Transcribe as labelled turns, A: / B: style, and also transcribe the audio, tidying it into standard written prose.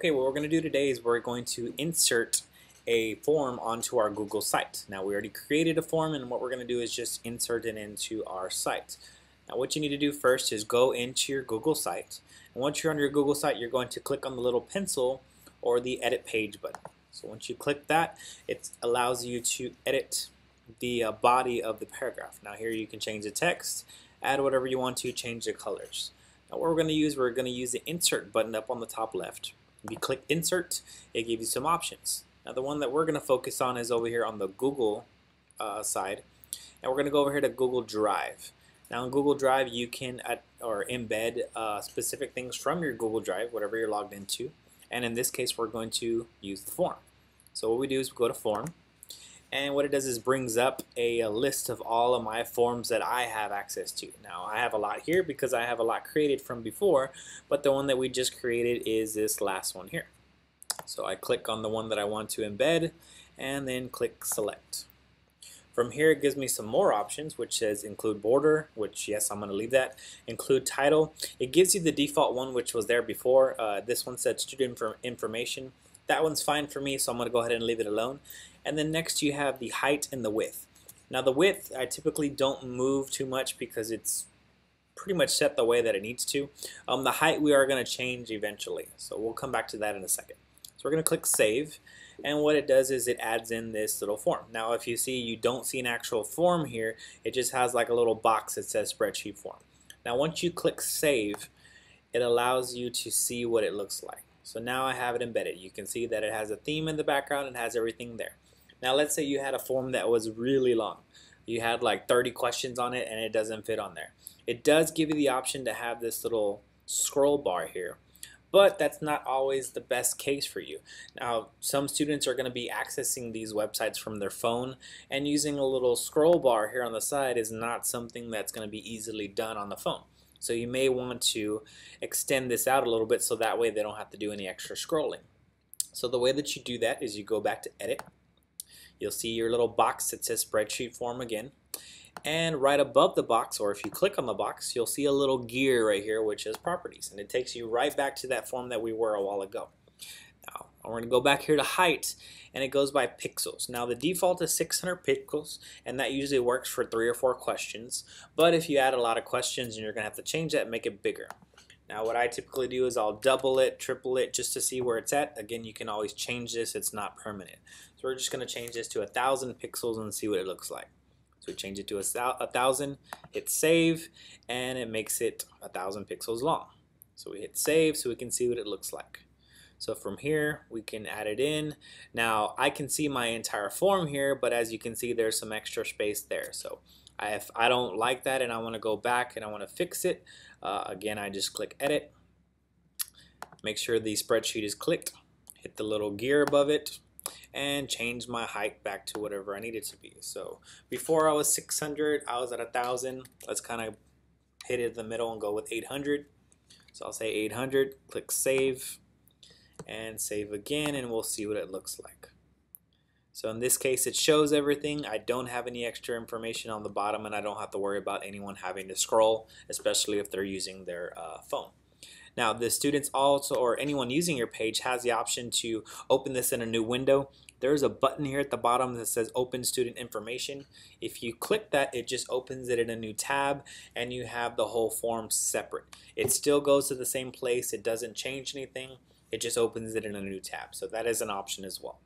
A: Okay, what we're going to do today is we're going to insert a form onto our Google site. Now we already created a form, and what we're going to do is just insert it into our site. Now what you need to do first is go into your Google site, and once you're on your Google site, you're going to click on the little pencil or the edit page button. So once you click that, it allows you to edit the body of the paragraph. Now here you can change the text, add whatever you want to, change the colors. Now what we're going to use the insert button up on the top left. If you click insert, it gives you some options. Now the one that we're going to focus on is over here on the Google side, and we're going to go over here to Google Drive. Now in Google Drive you can embed specific things from your Google Drive, whatever you're logged into, and in this case we're going to use the form. So what we do is we go to form, and what it does is brings up a list of all of my forms that I have access to. Now I have a lot here because I have a lot created from before, but the one that we just created is this last one here. So I click on the one that I want to embed and then click select. From here it gives me some more options, which says include border, which yes, I'm going to leave that. Include title. It gives you the default one which was there before. This one said student information. That one's fine for me, so I'm going to go ahead and leave it alone. And then next you have the height and the width. Now the width I typically don't move too much because it's pretty much set the way that it needs to. The height we are going to change eventually, so we'll come back to that in a second. So we're going to click save, and what it does is it adds in this little form. Now if you see, you don't see an actual form here, it just has like a little box that says spreadsheet form. Now once you click save, it allows you to see what it looks like. So now I have it embedded. You can see that it has a theme in the background and has everything there. Now let's say you had a form that was really long. You had like 30 questions on it and it doesn't fit on there. It does give you the option to have this little scroll bar here, but that's not always the best case for you. Now some students are going to be accessing these websites from their phone, and using a little scroll bar here on the side is not something that's going to be easily done on the phone. So you may want to extend this out a little bit so that way they don't have to do any extra scrolling. So the way that you do that is you go back to edit. You'll see your little box that says spreadsheet form again, and right above the box, or if you click on the box, you'll see a little gear right here which is properties, and it takes you right back to that form that we were a while ago. Now we're going to go back here to height, and it goes by pixels. Now the default is 600 pixels, and that usually works for 3 or 4 questions, but if you add a lot of questions and you're going to have to change that and make it bigger. Now what I typically do is I'll double it, triple it, just to see where it's at. Again, you can always change this, it's not permanent. So we're just going to change this to 1,000 pixels and see what it looks like. So we change it to 1,000, hit save, and it makes it 1,000 pixels long. So we hit save so we can see what it looks like. So from here we can add it in. Now I can see my entire form here, but as you can see there's some extra space there. So if I don't like that and I want to go back and I want to fix it, again I just click edit, make sure the spreadsheet is clicked, hit the little gear above it, and change my height back to whatever I need it to be. So before I was 600, I was at 1,000. Let's kind of hit it in the middle and go with 800. So I'll say 800, click save, and save again, and we'll see what it looks like. So in this case it shows everything. I don't have any extra information on the bottom, and I don't have to worry about anyone having to scroll, especially if they're using their phone. Now the students also, or anyone using your page, has the option to open this in a new window. There's a button here at the bottom that says open student information. If you click that, it just opens it in a new tab, and you have the whole form separate. It still goes to the same place, it doesn't change anything, it just opens it in a new tab. So that is an option as well.